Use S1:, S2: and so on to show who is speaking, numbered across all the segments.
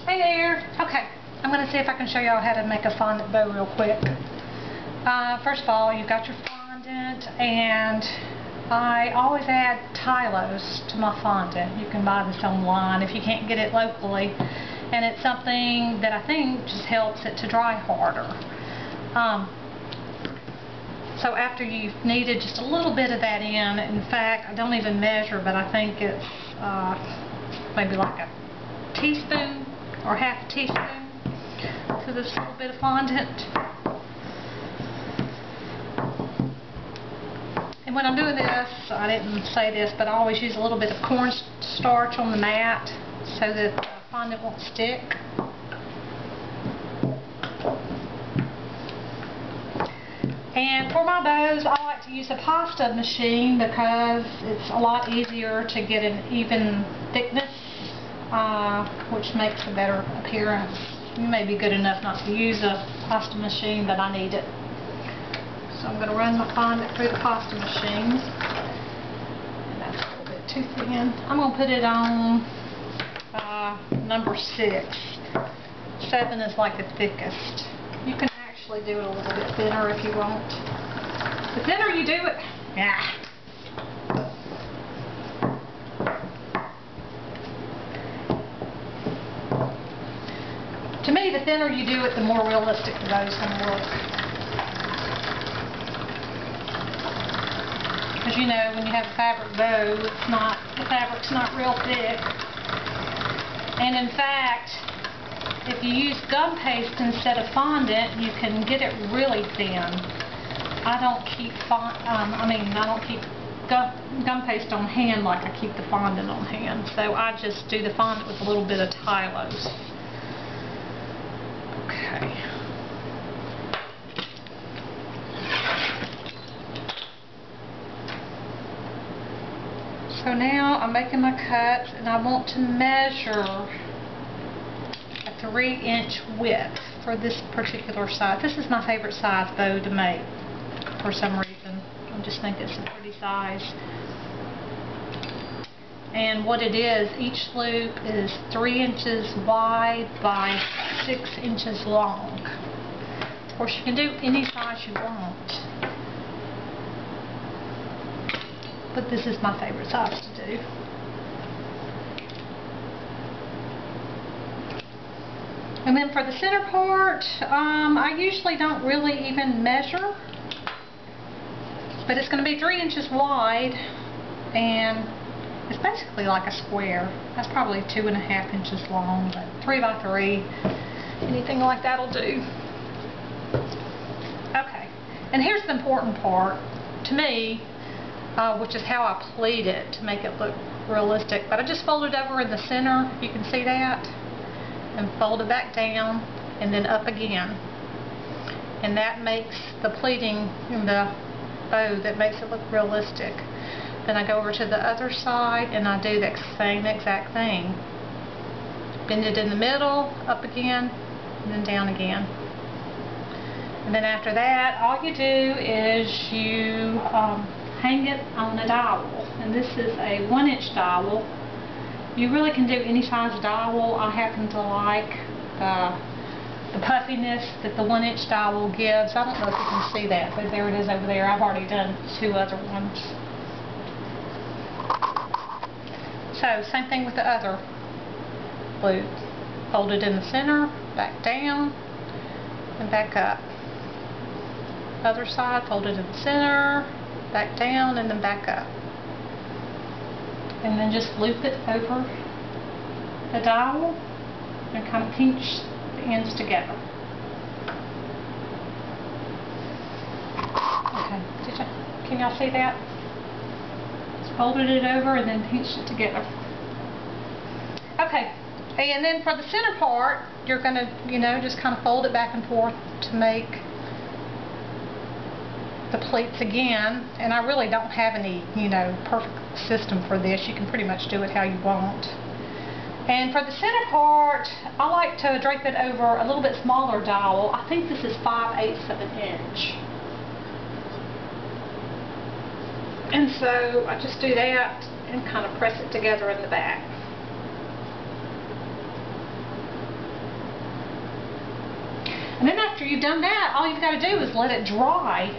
S1: Hey there. Okay, I'm going to see if I can show y'all how to make a fondant bow real quick. First of all, you've got your fondant, and I always add Tylose to my fondant. You can buy this online if you can't get it locally, and it's something that I think just helps it to dry harder. So after you've kneaded just a little bit of that in fact, I don't even measure, but I think it's maybe like a teaspoon or half a teaspoon to this little bit of fondant. And when I'm doing this, I didn't say this, but I always use a little bit of cornstarch on the mat so that the fondant won't stick. And for my bows, I like to use a pasta machine because it's a lot easier to get an even thickness, which makes a better appearance. You may be good enough not to use a pasta machine, but I need it. So I'm going to run my fondant through the pasta machine. And that's a little bit too thin. I'm going to put it on number 6. 7 is like the thickest. You can actually do it a little bit thinner if you want. The thinner you do it, yeah. To me, the thinner you do it, the more realistic the bow's going to look. Because you know, when you have a fabric bow, the fabric's not real thick. And in fact, if you use gum paste instead of fondant, you can get it really thin. I don't keep gum paste on hand like I keep the fondant on hand. So I just do the fondant with a little bit of Tylose. Okay. So now I'm making my cuts, and I want to measure a 3-inch width for this particular size. This is my favorite size bow to make for some reason. I just think it's a pretty size. And what it is, each loop is 3 inches wide by 6 inches long. Of course, you can do any size you want, but this is my favorite size to do. And then for the center part, I usually don't really even measure, but it's going to be 3 inches wide, and it's basically like a square. That's probably 2.5 inches long, but 3 by 3, anything like that'll do. Okay, and here's the important part to me, which is how I pleat it to make it look realistic. But I just fold it over in the center, you can see that, and fold it back down and then up again. And that makes the pleating in the bow, that makes it look realistic. Then I go over to the other side and I do the same exact thing. Bend it in the middle, up again, and then down again. And then after that, all you do is you hang it on a dowel. And this is a 1-inch dowel. You really can do any size dowel. I happen to like the puffiness that the 1-inch dowel gives. I don't know if you can see that, but there it is over there. I've already done 2 other ones. So, same thing with the other loop. Fold it in the center, back down, and back up. Other side, fold it in the center, back down, and then back up. And then just loop it over the dowel and kind of pinch the ends together. Okay, can y'all see that? Folded it over and then pinched it together. Okay, and then for the center part, you're going to, just kind of fold it back and forth to make the pleats again. And I really don't have any, perfect system for this. You can pretty much do it how you want. And for the center part, I like to drape it over a little bit smaller dowel. I think this is 5/8 of an inch. And so I just do that and kind of press it together in the back. after you've done that, all you've got to do is let it dry.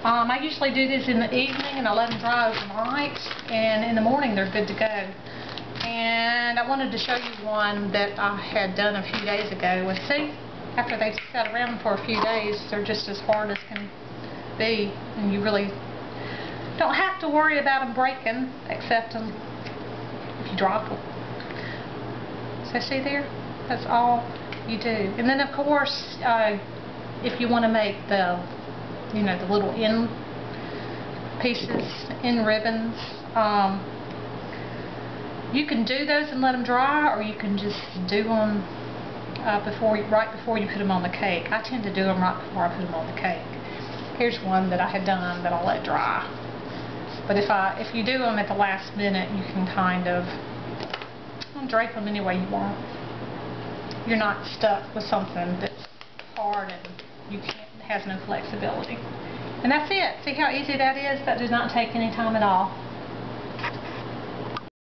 S1: I usually do this in the evening and I let them dry overnight, and in the morning they're good to go. And I wanted to show you one that I had done a few days ago. And see, after they've sat around for a few days, they're just as hard as can be, and you really don't have to worry about them breaking, except if you drop them. So see there? That's all you do. And then of course, if you want to make the the little end pieces, end ribbons, you can do those and let them dry, or you can just do them right before you put them on the cake. I tend to do them right before I put them on the cake. Here's one that I had done that I'll let dry. But if you do them at the last minute, you can kind of drape them any way you want. You're not stuck with something that's hard and has no flexibility. And that's it. See how easy that is? That does not take any time at all.